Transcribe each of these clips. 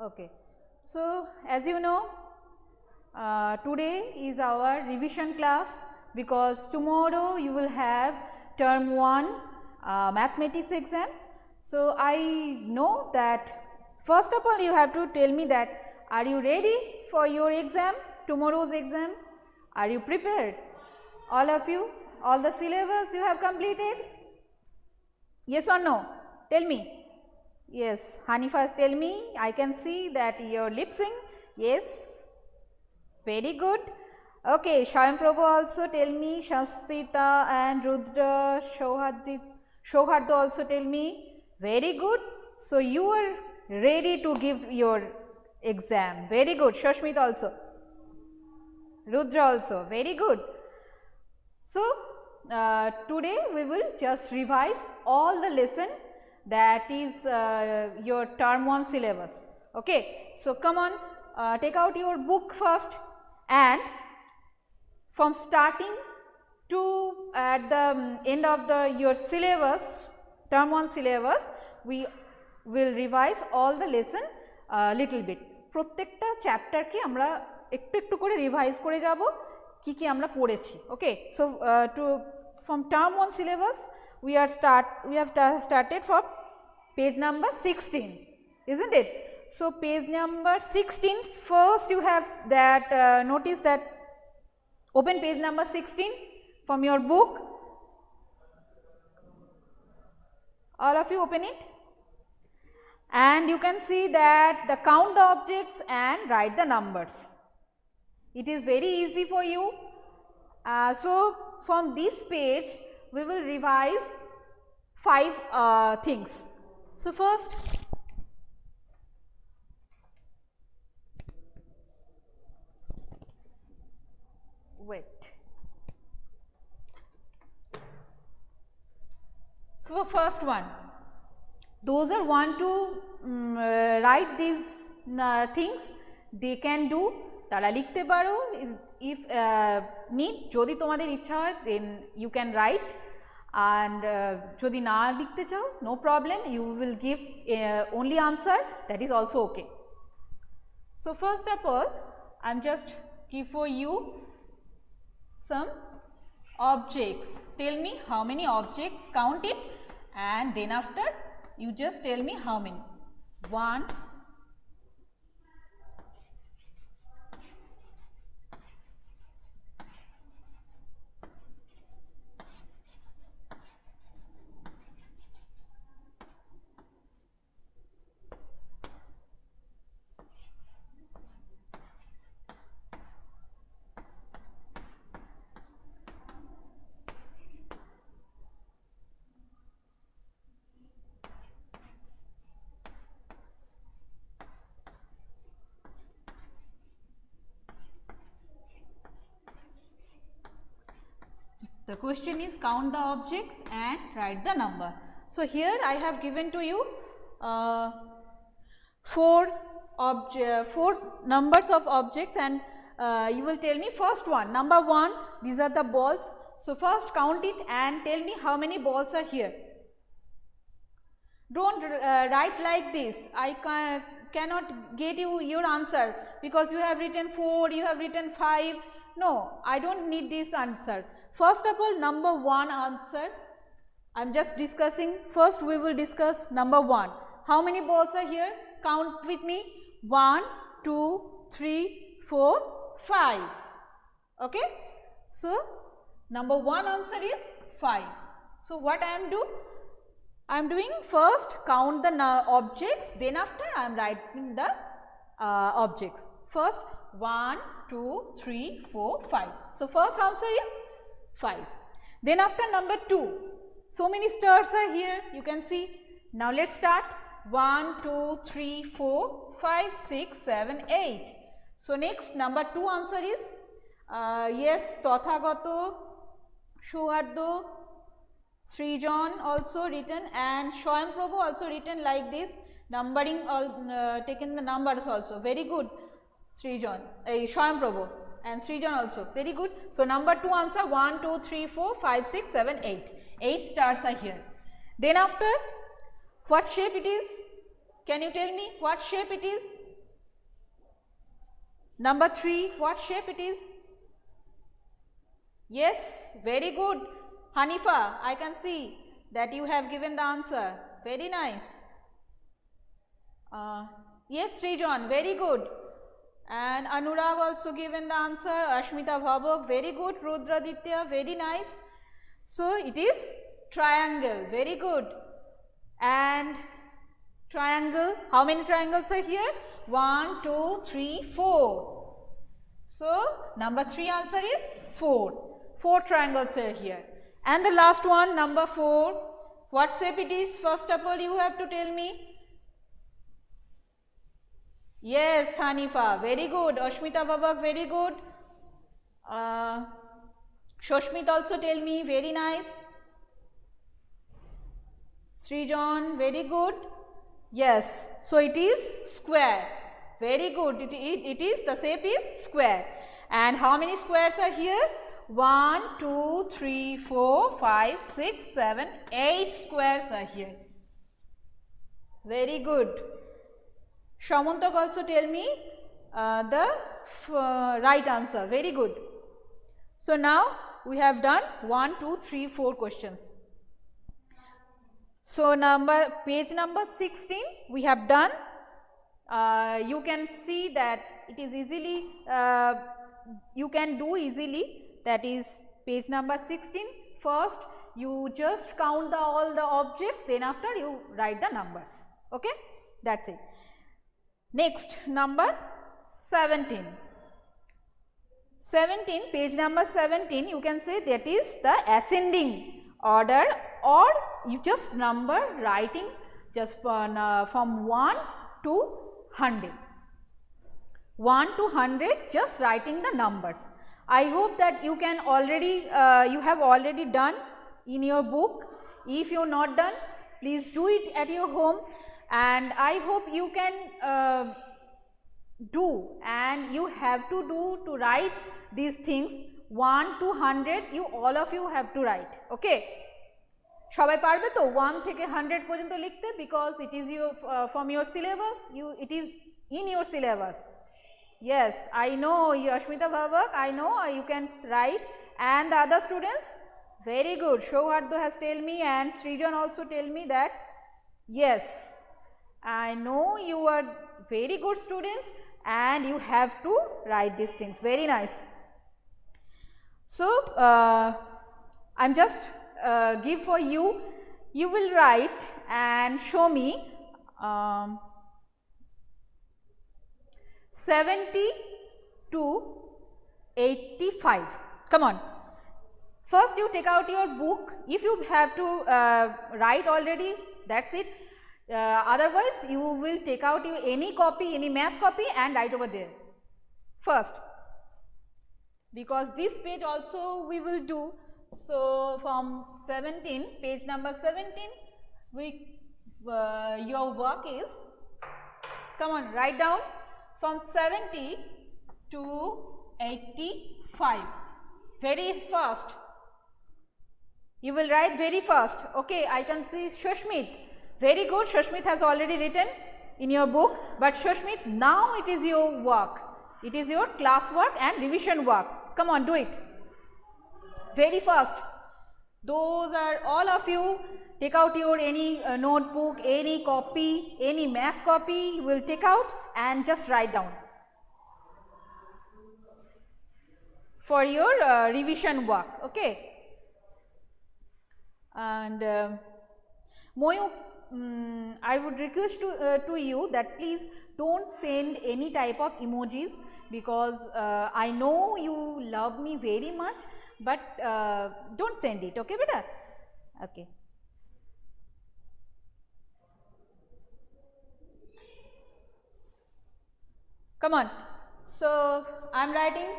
Okay. So, as you know, today is our revision class, because tomorrow you will have term 1 mathematics exam. So, I know that first of all you have to tell me that are you ready for your exam, tomorrow's exam? Are you prepared? All of you, all the syllabus you have completed? Yes or no? Tell me. Yes, Hanifas, tell me. I can see that your lip sync. Yes, very good. Okay, Shayam Prabhu also tell me. Shastita and Rudra, Shohardo also tell me. Very good. So you are ready to give your exam. Very good. Shashmit also. Rudra also. Very good. So today we will just revise all the lesson that is your term 1 syllabus. Okay. So come on, take out your book first, and from starting to at the end of your syllabus, term 1 syllabus, we will revise all the lesson little bit. প্রত্যেকটা চ্যাপ্টারকে আমরা একটু একটু করে revise করে যাব কি কি আমরা পড়েছি। ওকে, so two from term 1 syllabus we have started from page number 16, isn't it? So page number 16, first you have that notice that, open page number 16 from your book, all of you open it, and you can see that the count the objects and write the numbers. It is very easy for you. So from this page we will revise 5 things. So first, wait. So first one, those who want to write these things, they can do, তারা লিখতে পারো, if need, যদি তোমাদের ইচ্ছা হয় then you can write, and যদি না লিখতে চাও no problem, you will give only answer, that is also okay. So first of all, I am just give for you some objects. Tell me how many objects, count it, and then after you just tell me how many. 1, the question is count the objects and write the number. So here I have given to you 4 numbers of objects, and you will tell me first one, number 1, these are the balls. So first count it and tell me how many balls are here. Don't write like this, I cannot get you your answer because you have written 4, you have written 5. No, I don't need this answer. First of all, number 1 answer, I am just discussing. First we will discuss number 1. How many balls are here? Count with me. 1, 2, 3, 4, 5. Okay. So number 1 answer is 5. So what I am doing? I am doing first count the objects, then after I am writing the objects. First 1, 2, 3, 4, 5. So first answer is 5. Then after number 2, so many stars are here, you can see. Now let's start. 1, 2, 3, 4, 5, 6, 7, 8. So next number 2 answer is yes, Tathagato, Shohardo, Srijan also written, and Shayam Prabhu also written like this, numbering all taken the numbers also. Very good, Srijan, Shayam Prabhu and Srijan also, very good. So number 2 answer 1, 2, 3, 4, 5, 6, 7, 8. 8 stars are here. Then after, what shape it is? Can you tell me what shape it is? Number 3, what shape it is? Yes, very good. Hanifa, I can see that you have given the answer. Very nice. Yes, Srijan, very good. And Anurag also given the answer. Ashmita Bhabok, very good. Rudraditya, very nice. So it is triangle, very good. And triangle, how many triangles are here? 1, 2, 3, 4. So number 3 answer is 4. 4 triangles are here. And the last one, number 4, what shape it is? First of all, you have to tell me. Yes, Hanifa, very good. Ashmita Babak, very good. Shoshmit also tell me, very nice. Srijan, very good. Yes, so it is square. Very good. It is, the shape is square. And how many squares are here? 1, 2, 3, 4, 5, 6, 7, 8 squares are here. Very good. Shamantak also tell me the right answer. Very good. So now we have done 1, 2, 3, 4 questions. So page number 16 we have done. You can see that it is easily, you can do easily, that is page number 16. First you just count all the objects, then after you write the numbers. Okay, that's it. Next, number 17. 17, page number 17, you can say that is the ascending order, or you just number writing just from 1 to 100. 1 to 100, just writing the numbers. I hope that you can already, you have already done in your book. If you are not done, please do it at your home, and I hope you can do, and you have to do to write these things 1 to 100, you all of you have to write. Okay, সবাই পারবে তো 1 থেকে 100 পর্যন্ত লিখতে, because it is your from your syllabus, it is in your syllabus. Yes, I know, Ashmita Bhavak, I know you can write, and the other students, very good. Shauhardo has tell me, and Srijan also tell me that yes, I know you are very good students and you have to write these things. Very nice. So I'm just give for you, you will write and show me 70 to 85. Come on. First you take out your book. If you have to write already, that's it. Otherwise you will take out your any copy, any math copy, and write over there first, because this page also we will do. So from 17, page number 17, we your work is, come on, write down from 70 to 85. Very fast. You will write very fast. Okay, I can see Shoshmit. Very good. Shoshmit has already written in your book, but Shoshmit, now it is your work. It is your class work and revision work. Come on, do it. Very fast. Those are all of you. Take out your any notebook, any copy, any math copy, you will take out and just write down for your revision work. Okay. And Moyu, I would request to you that please don't send any type of emojis, because I know you love me very much, but don't send it. Okay, beta? Okay. Come on. So I am writing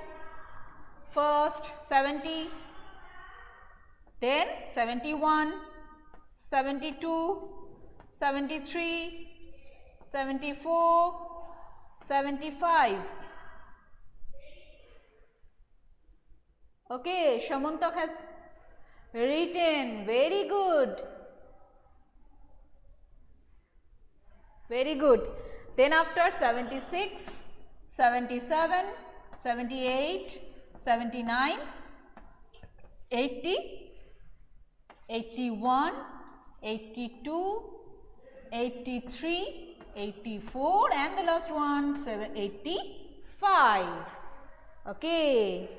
first 70, then 71, 72, 73, 74, 75. Okay, Shamantak has written. Very good. Very good. Then after 76, 77, 78, 79, 80, 81, 82, 83, 84 and the last one 85. Okay,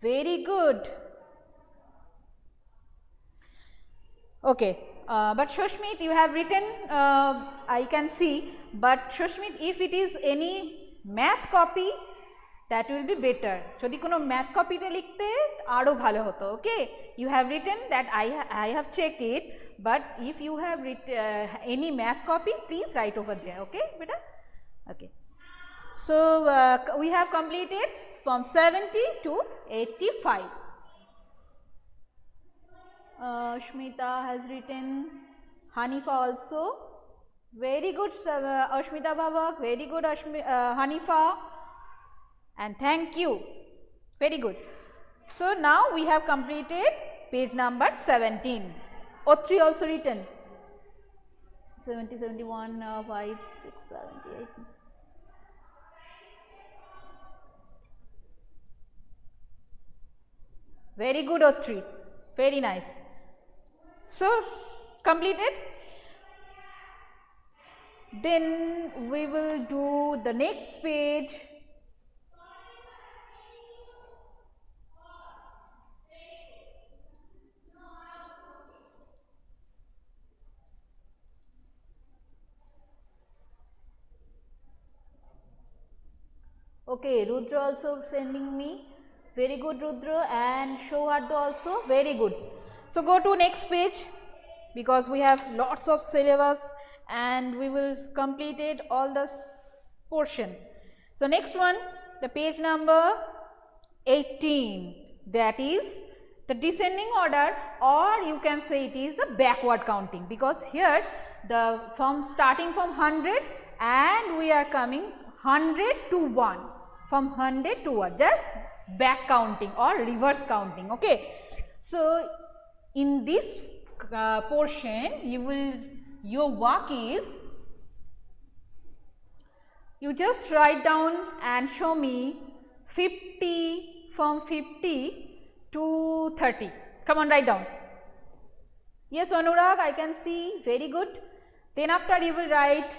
very good. Okay, but Shoshmit, you have written, I can see, but Shoshmit, if it is any math copy, that will be better. Jodi kono math copy te likhte aro bhalo hoto. Okay, you have written that I have checked it, but if you have written any math copy, please write over there. Okay, beta. Okay. So we have completed from 70 to 85. Ashmita has written, Hanifa also. Very good, Ashmita Babak. Very good, Hanifa. And thank you. Very good. So now we have completed page number 17. O3 also written. 70, 71, 5, 6, 7, 8. Very good, O3. Very nice. So, completed. Then we will do the next page. Okay, Rudra also sending me. Very good, Rudra, and Shohardo also. Very good. So, go to next page because we have lots of syllabus and we will complete it all the portion. So, next one, the page number 18, that is the descending order, or you can say it is the backward counting, because here the starting from 100 and we are coming 100 to 1, from 100 to 1, just back counting or reverse counting. Okay. So, in this portion your work is, you just write down and show me 50, from 50 to 30. Come on, write down. Yes, Anurag, I can see. Very good. Then after you will write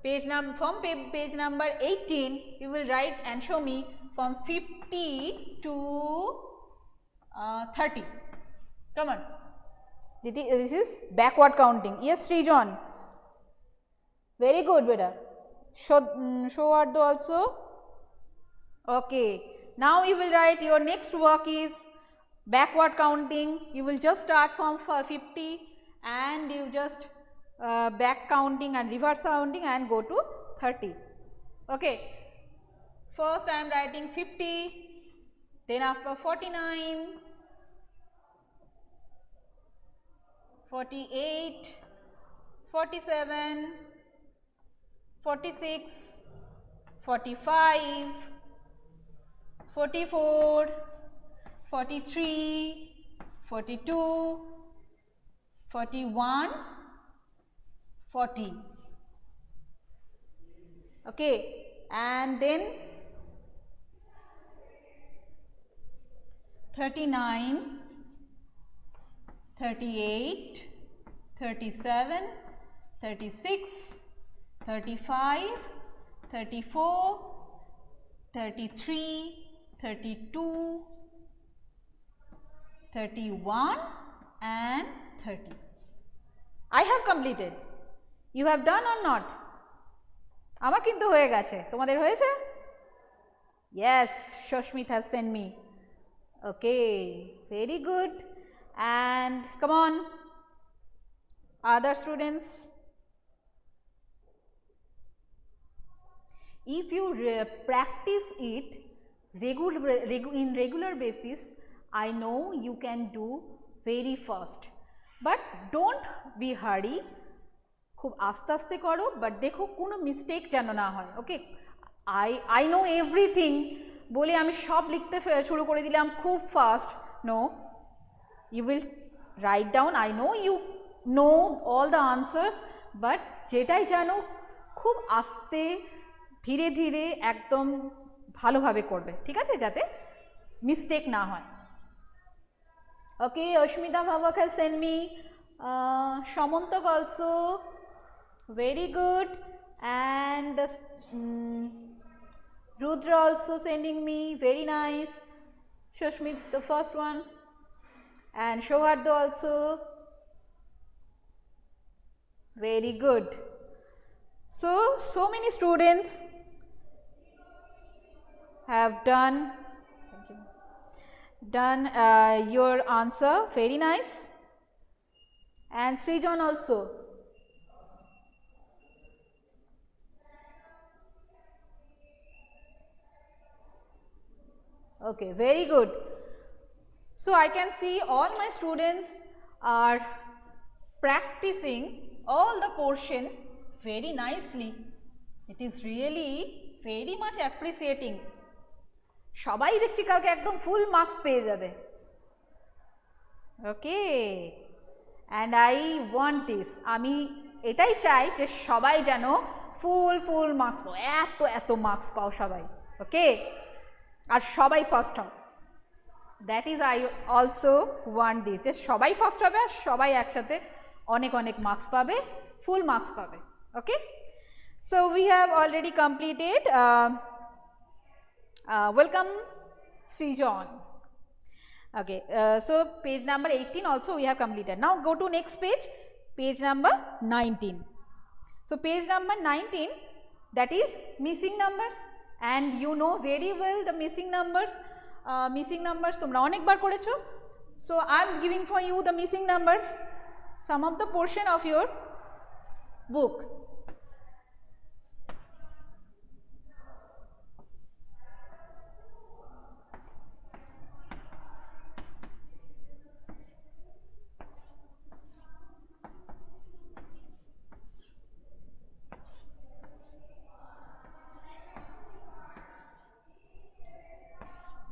page number 18, you will write and show me from 50 to 30. Come on. This is backward counting. Yes, Srijan. Very good, beta. Show Ardo also. Okay. Now you will write your next work is backward counting. You will just start from 50 and you just back counting and reverse counting and go to 30. Okay. First I am writing 50, then after 49, 48, 47, 46, 45, 44, 43, 42, 41, 40. Okay, and then 39, 38, 37, 36, 35, 34, 33, 32, 31 and 30. I have completed. You have done or not? আমার কিন্তু হয়ে গেছে, তোমাদের হয়েছে? Yes, Shoshmit has sent me. Okay, very good. And come on, other students. If you practice it in regular basis, I know you can do very fast. But don't be hurry. খুব আস্তে আস্তে করো, but দেখো কোনো mistake যেন না হয়। ওকে, I know everything বলে আমি সব লিখতে শুরু করে দিলাম খুব fast. No, you will write down. I know you know all the answers, but যেটাই জানো খুব আস্তে ধীরে ধীরে একদম ভালোভাবে করবে, ঠিক আছে, যাতে মিস্টেক না হয়। ওকে, Ashmita Bhavak has sent me, Shamantak also, very good, and Rudra also sending me, very nice. Shashmit, the first one, and Shohardo also, very good. So many students have done your answer, very nice, and Srijan also. Okay, very good. So I can see all my students are practicing all the portion very nicely. It is really very much appreciating. সবাই দেখছি কালকে একদম full marks পেয়ে যাবে। ওকে, and I want this, আমি এটাই চাই যে সবাই যেন ফুল মার্কস পাও, এত মার্কস পাও সবাই। ওকে, আর সবাই ফার্স্ট হও, that is I also want this, যে সবাই ফার্স্ট হবে আর সবাই একসাথে অনেক মার্কস পাবে, ফুল মার্কস পাবে। Okay, so we have already completed. Welcome Srijan. Okay, so page number 18 also we have completed. Now go to next page, page number 19. So page number 19, that is missing numbers, and you know very well the missing numbers. তোমরা অনেকবার করেছো, so I am giving for you the missing numbers, some of the portion of your book.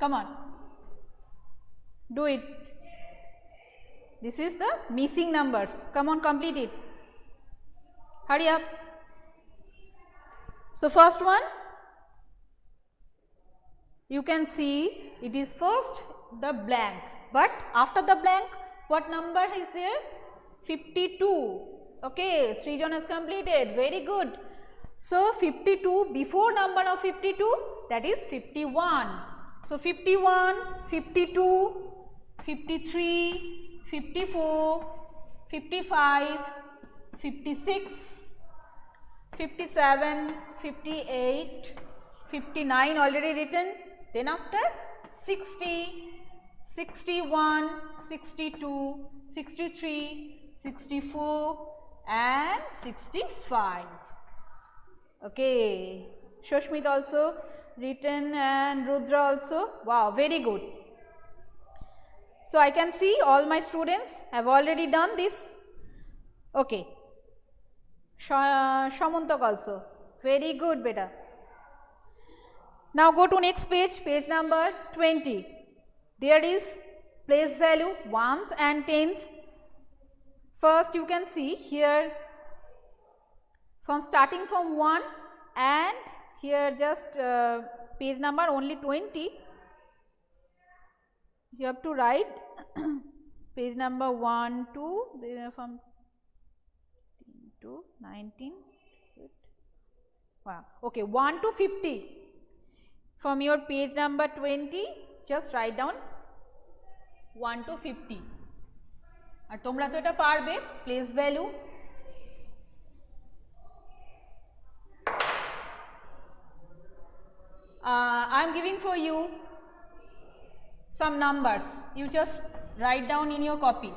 Come on, do it. This is the missing numbers. Come on, complete it. Hurry up. So first one, you can see it is first the blank, but after the blank what number is there? 52. Okay, Srijan has completed, very good. So 52 before number of 52, that is 51. So 51, 52, 53, 54, 55, 56, 57, 58, 59 already written. Then after 60, 61, 62, 63, 64 and 65. Okay, Shoshmit also written and Rudra also. Wow, very good. So I can see all my students have already done this. Okay, Shamantak also, very good beta. Now go to next page, page number 20. There is place value, ones and tens. First you can see here from starting from 1 and here just page number only 20. You have to write page number 1 to from to 19. Wow. Okay, 1 to 50. From your page number 20, just write down 1 to 50. আর তোমরা তো এটা পারবে, place value I am giving for you some numbers, you just write down in your copy.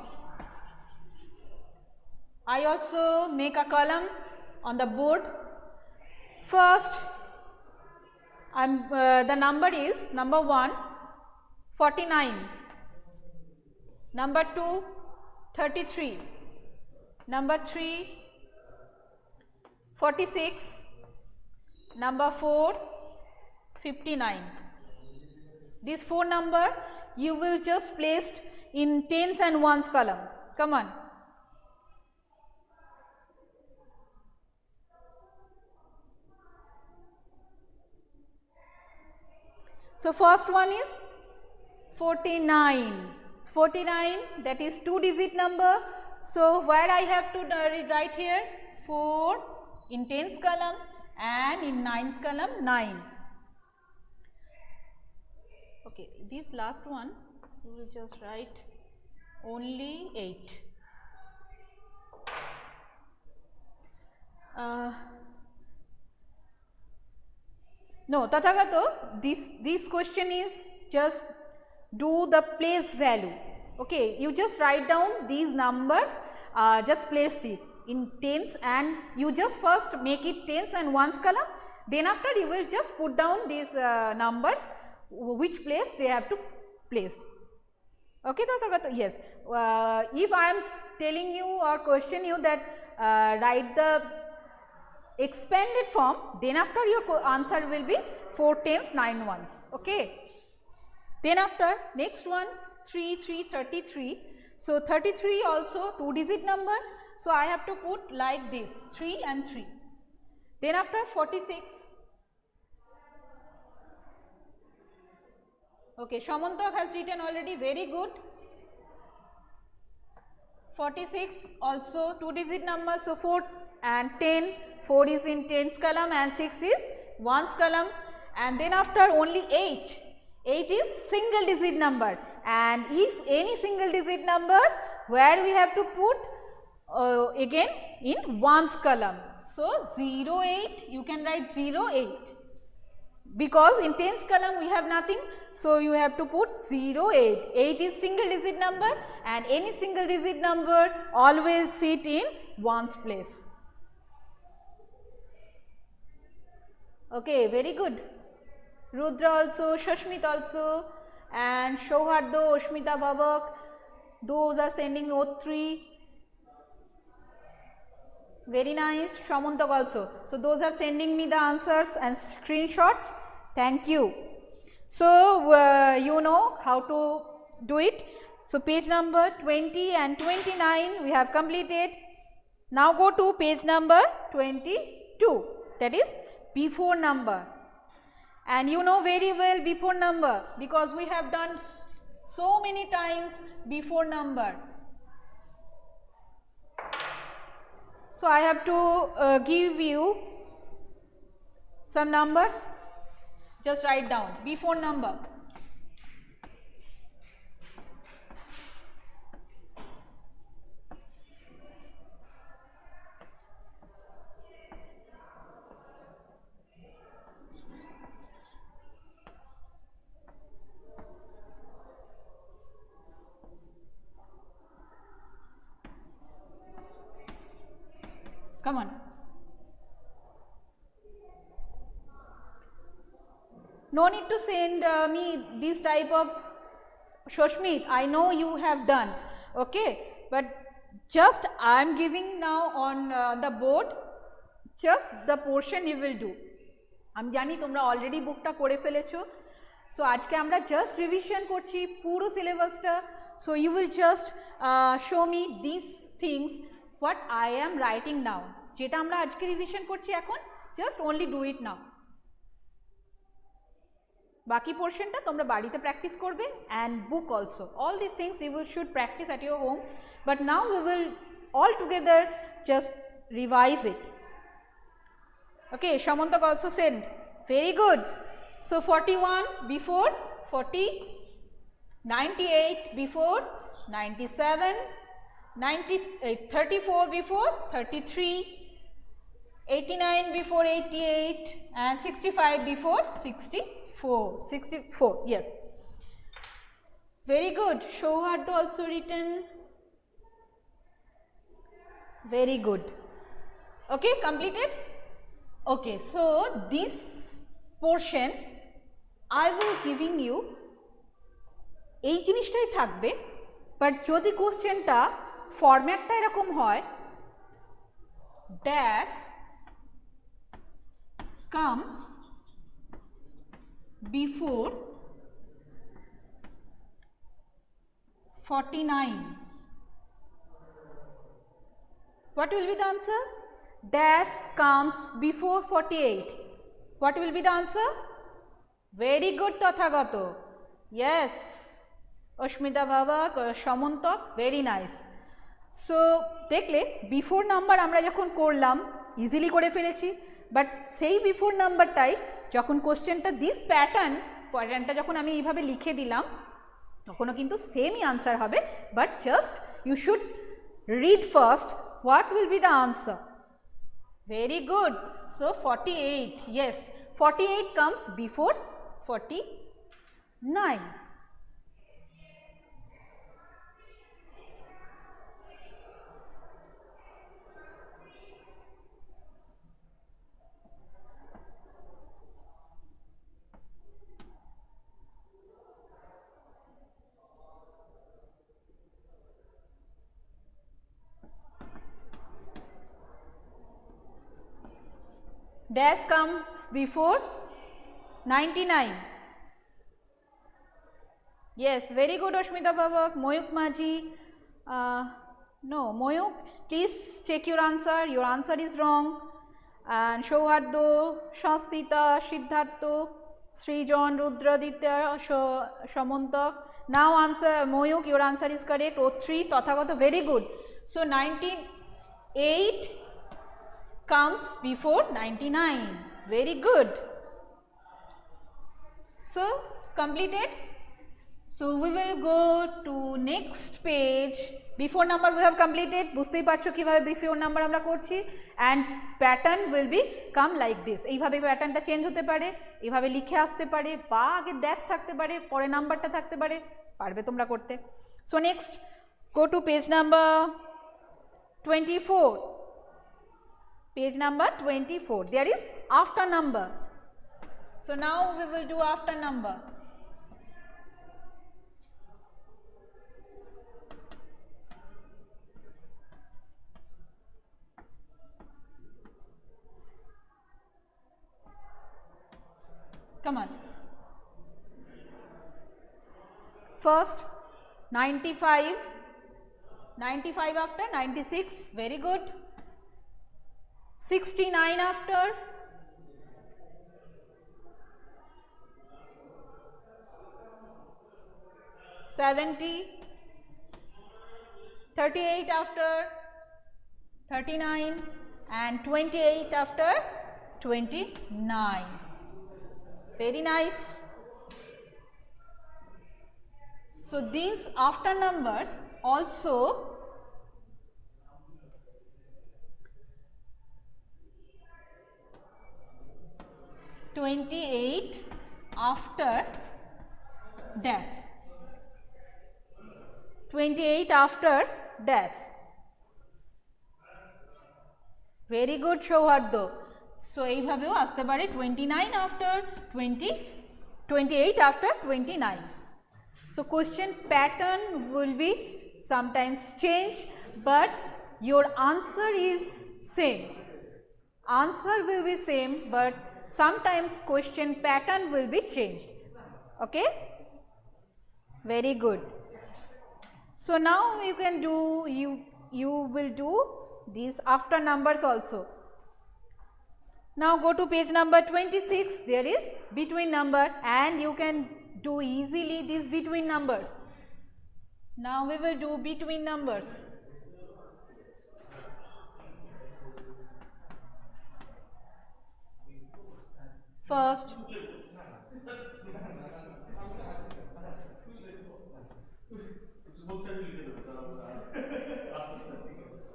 I also make a column on the board. First the number is number 1 49, number 2 33, number 3 46, number 4 59. These 4 number you will just place in tens and ones column. Come on. So, first one is 49. 49, that is 2-digit number. So, where I have to write here 4 in tens column and in nines column 9. Okay, this last one we will just write only 8. No, Tathagato, this question is just do the place value. Okay, you just write down these numbers, just place it in tens, and you just first make it tens and ones column. Then after you will just put down these numbers, which place they have to place. Okay, Tathagato, yes. If I am telling you or question you that write the expanded form, then after your answer will be 4 tens 9 ones. Okay. Then after next one 3 3 33. So 33 also 2-digit number. So I have to put like this 3 and 3. Then after 46. Okay, Shamantak has written already, very good. 46 also 2-digit number. So 4 and 10, 4 is in tens column and 6 is ones column, and then after only 8. 8 is single digit number, and if any single digit number, where we have to put again in ones column. So 0 8, you can write 0 8, because in tens column we have nothing. So you have to put 0 8. 8 is single digit number, and any single digit number always sit in ones place. Okay, very good. Rudra also, Shashmit also, and Shauhardo, Oshmita Babak, those are sending note 3. Very nice. Shamantak also. So those are sending me the answers and screenshots. Thank you. So you know how to do it. So page number 20 and 29 we have completed. Now go to page number 22, that is before number. And you know very well before number, because we have done so many times before number. So I have to give you some numbers. Just write down before number. Come on. No need to send me this type of Shoshmit. I know you have done. Okay, but just I am giving now on the board just the portion you will do. আমি জানি তোমরা already বুকটা করে ফেলেছো। So আজকে আমরা just revision করছি পুরো সিলেবাসটা। So you will just show me this things what I am writing now, যেটা আমরা আজকে রিভিশন করছি এখন, just only do it now. বাকি পোর্শনটা তোমরা বাড়িতে প্র্যাকটিস করবে, and book also. All this things you will should practice at your home, but now we will all together just revise it. Okay, Shamantak also sent. Very good. So 41 before 40, 98 before 97, 34 before 33, 89 before 88, and 65 before 64. 64, yes. Very good. Shauhardo also written. Very good. Okay, completed. Okay, so this portion I will giving you এই জিনিসটাই থাকবে, but যদি কোশ্চেনটা ফরম্যাটটা এরকম হয়, dash comes before 49, what will be the answer? Dash comes before 48. What will be the answer? Very good Tathagato. Yes. Ashmita Bhavak, Shamantak, very nice. So দেখলে before number আমরা যখন করলাম ইজিলি করে ফেলেছি, বাট সেই বিফোর নাম্বারটাই যখন কোশ্চেনটা this প্যাটার্নটা যখন আমি এইভাবে লিখে দিলাম তখনও কিন্তু সেমই আনসার হবে, but just you should read first what will be the answer. Very good. So 48, yes, 48 comes before 49. Dash comes before 99. Yes, very good Ashmita Bhavak. Moyuk Maji. No, Moyuk, please check your answer. Your answer is wrong. And Shauhardo, Shastita, Siddhartho, Srijan, Rudraditya, Shamantak. Now answer, Moyuk, your answer is correct. O3, Tathagato, very good. So 98 comes before 99. Very good. So completed. So we will go to next page. Before number we have completed. বুঝতেই পারছো কিভাবে before number আমরা করছি, and pattern will be come like this. এইভাবে প্যাটার্নটা change হতে পারে, এইভাবে লিখে আসতে পারে, বা আগে ড্যাশ থাকতে পারে, পরে নাম্বারটা থাকতে পারে, পারবে তোমরা করতে। So next go to page number 24. Page number 24. There is after number. So now we will do after number. Come on. First 95. 95 after 96. Very good. 69 after, 70, 38 after, 39, and 28 after 29. Very nice. So these after numbers also (28) after dash, 28 after dash. Very good Shauhardo. So এইভাবেও আসতে পারে 29 after 20, 28 after 29. So question pattern will be sometimes change, but your answer is same. Answer will be same, but sometimes question pattern will be changed. Okay, very good. So now you can do, you will do these after numbers also. Now go to page number 26. There is between number, and you can do easily these between numbers. Now we will do between numbers. First,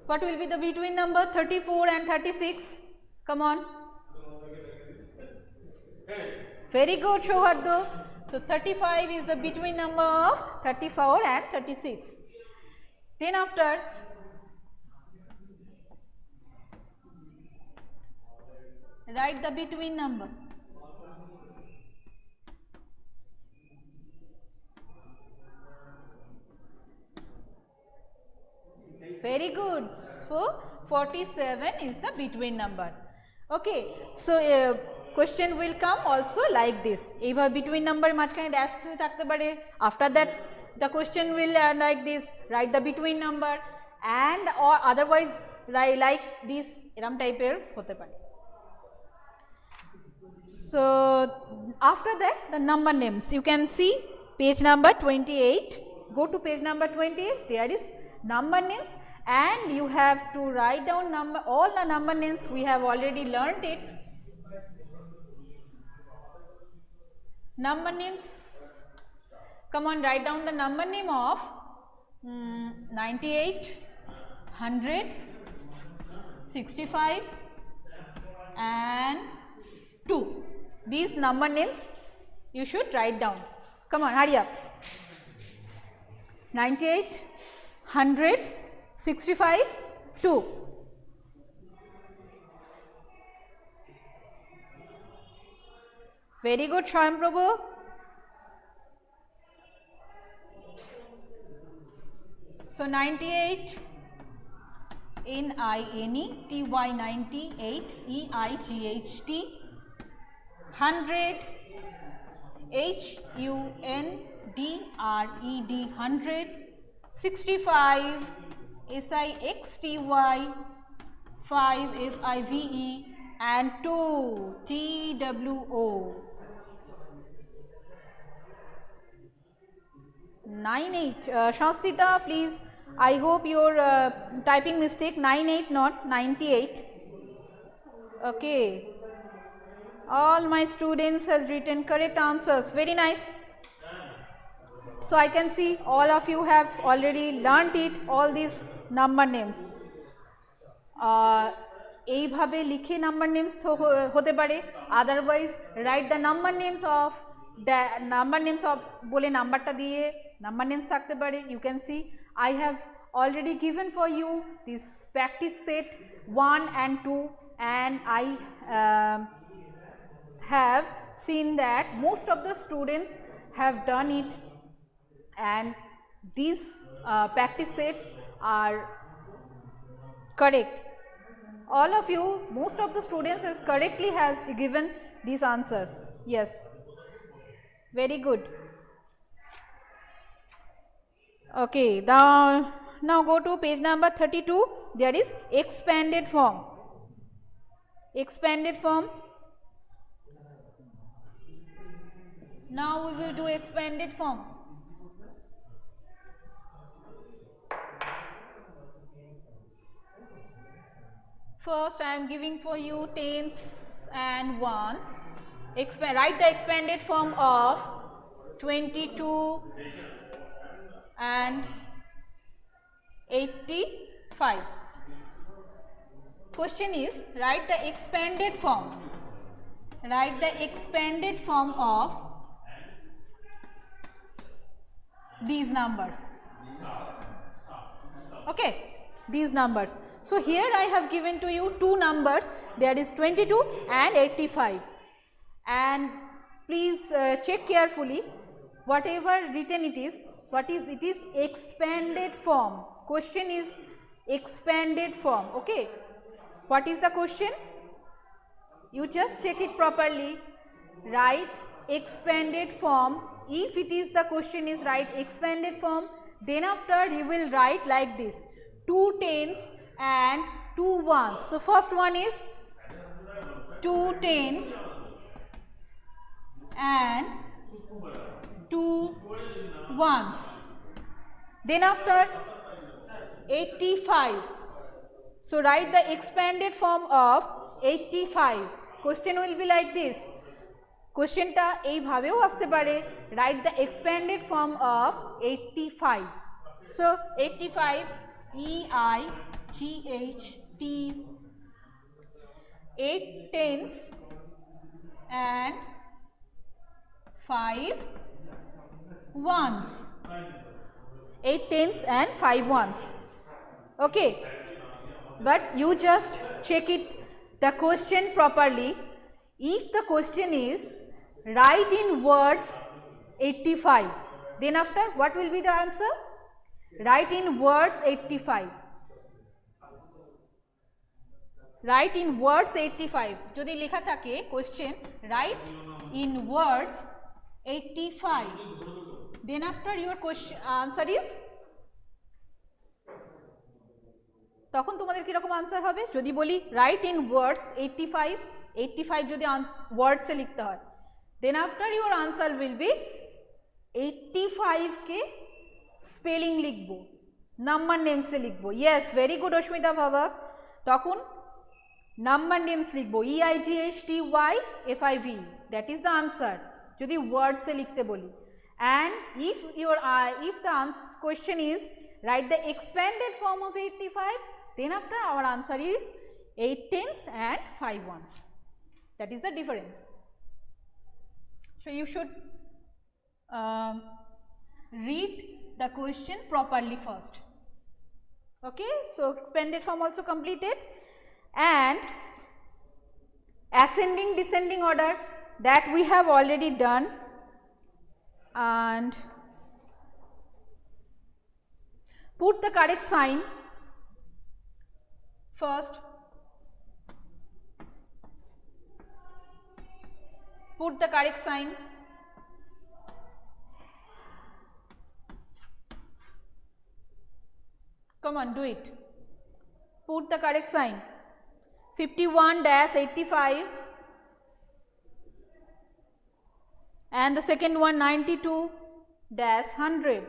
what will be the between number? 34 and 36. Come on. Very good Shauhardo. So 35 is the between number of 34 and 36. Then after, write the between number. Very good. So 47 is the between number. Okay. So question will come also like this. এইভাবে between number মাঝখানে dash থাকতে পারে. After that the question will like this. Write the between number, and or otherwise like this এরকম টাইপের হতে পারে. So after that the number names, you can see page number 28, go to page number 28, there is number names and you have to write down all the number names, we have already learnt it. Number names, come on, write down the number name of 98, 100, 65 and 2. These number names you should write down. Come on, hurry up. 98, 100, 65, 2. Very good, Swayam Prabhu. So 98, N-I-N-E-T-Y 98, E-I-G-H-T, 100, H-U-N-D-R-E-D 100, 65, S-I-X-T-Y, 5, F-I-V-E and 2, T-W-O. 98, Shastita, please, I hope your typing mistake, 98 not 98. Okay. All my students has written correct answers, very nice. So I can see all of you have already learnt it, all these number names. এইভাবে লিখে number names হতে পারে, otherwise write the number names of বলে নাম্বারটা দিয়ে number names থাকতে পারে। You can see I have already given for you this practice set 1 and 2 and I have seen that most of the students have done it and these practice sets are correct. All of you, most of the students has correctly has given these answers. Yes, very good. Okay, now go to page number 32. There is expanded form. Expanded form. Now we will do expanded form. First I am giving for you tens and ones. Write the expanded form of 22 and 85. Question is, write the expanded form. Write the expanded form of these numbers. Okay, these numbers. So here I have given to you two numbers, there is 22 and 85, and please check carefully whatever written it is, it is expanded form. Question is expanded form. Okay, what is the question? You just check it properly, write expanded form. If it is the question is write expanded form, then after you will write like this, 2 tens and 2 ones. So first one is 2 tens and 2 ones. Then after 85. So write the expanded form of 85. Question will be like this. Question ta ei bhabeo aste pare, write the expanded form of 85. So 85, E-I-G-H-T, 8 tens and 5 ones. 8 tens and 5 ones. Okay, but you just check it the question properly. If the question is write in words 85, then after what will be the answer? Write in words 85. Write in words 85. যদি লেখা থাকে question write in words 85, then after your question answer is, তখন তোমাদের কি রকম answer হবে? যদি বলি write in words 85, 85 যদি ওয়ার্ডসে লিখতে হয়, then after your answer will be 85 কে স্পেলিং লিখবো, নাম্বার নেমসে লিখবো। ইয়েস, ভেরি গুড অস্মিতা ভাবাক। তখন নাম্বার নেমস লিখবো, EIGHTYFIV, that is the answer যদি ওয়ার্ডসে লিখতে বলি। And if the question is write the expanded form of 85, then after our answer is 8 tens and 5 ones. That is the difference. So you should read the question properly first. Okay, so expanded form also completed, and ascending descending order, that we have already done. And put the correct sign first. Put the correct sign. Come on, do it. Put the correct sign. 51-85. And the second one 92-100.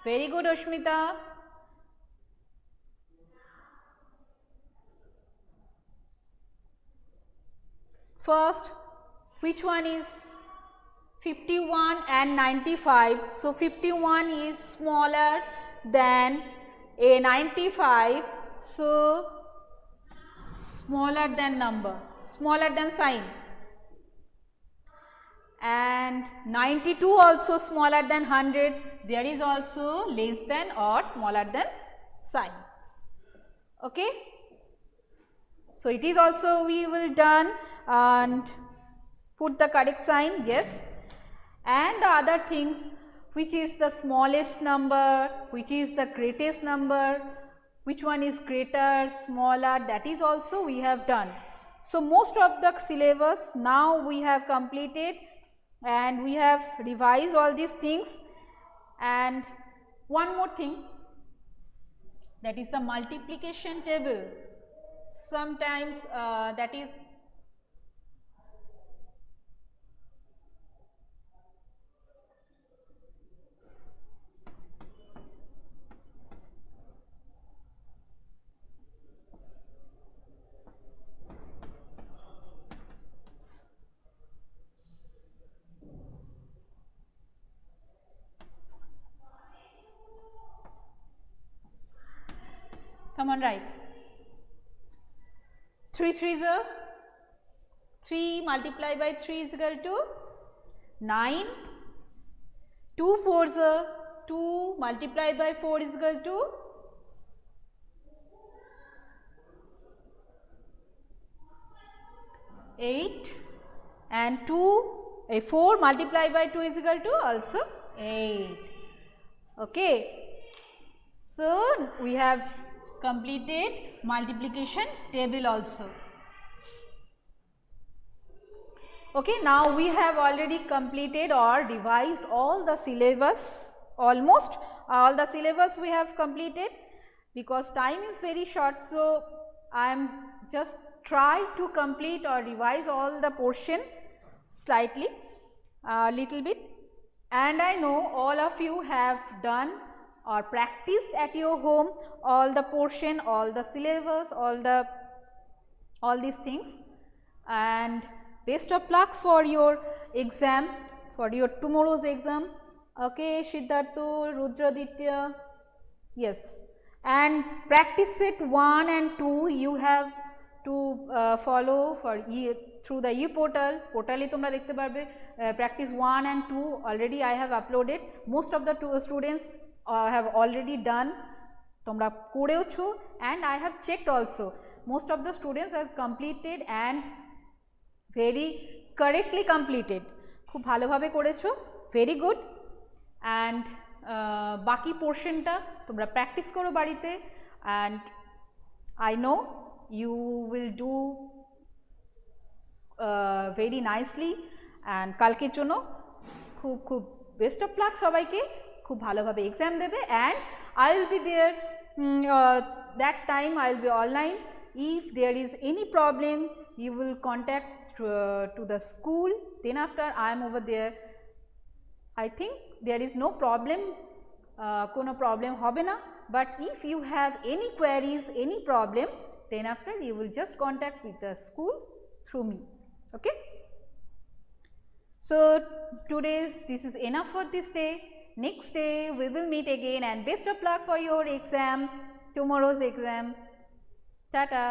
Very good, Ashmita. First, which one is 51 and 95? So 51 is smaller than a 95. So smaller than number, smaller than sign, and 92 also smaller than 100, there is also less than or smaller than sign. Okay, so it is also we will done, and put the correct sign, yes. And the other things, which is the smallest number, which is the greatest number, which one is greater, smaller, that is also we have done. So most of the syllabus now we have completed, and we have revised all these things. And one more thing, that is the multiplication table. Sometimes that is come on, write. 3 3s are 3 multiplied by 3 is equal to 9. 2 4s are 2 multiplied by 4 is equal to 8, and 4 multiplied by 2 is equal to also 8. Okay, so we have completed multiplication table also. Okay, now we have already completed or revised all the syllabus, almost all the syllabus we have completed, because time is very short. So I am just try to complete or revise all the portion slightly, little bit, and I know all of you have done or practiced at your home all the portion, all the syllabus, all these things, and best of luck for your exam, for your tomorrow's exam. Okay, Siddhartha, Rudraditya, yes, and practice set 1 and 2 you have to follow for through the e-portal. Portal e tumra dekhte parbe practice 1 and 2 already I have uploaded. Most of the students have already done, tumra koreocho, and I have checked also. Most of the students have completed and very correctly completed. খুব ভালোভাবে করেছো, very good. And বাকি পোর্শনটা তোমরা practice করো বাড়িতে, and I know you will do very nicely, and কালকের জন্য খুব বেস্ট অফ লাক সবাইকে, খুব ভালোভাবে এক্সাম দেবে, and I will be there that time I will be online. If there is any problem, you will contact to the school. Then after I am over there. I think there is no problem, কোনো problem হবে না, but if you have any queries, any problem, then after you will just contact with the school through me. Okay. So this is enough for this day. Next day we will meet again, and best of luck for your exam, tomorrow's exam. Tata.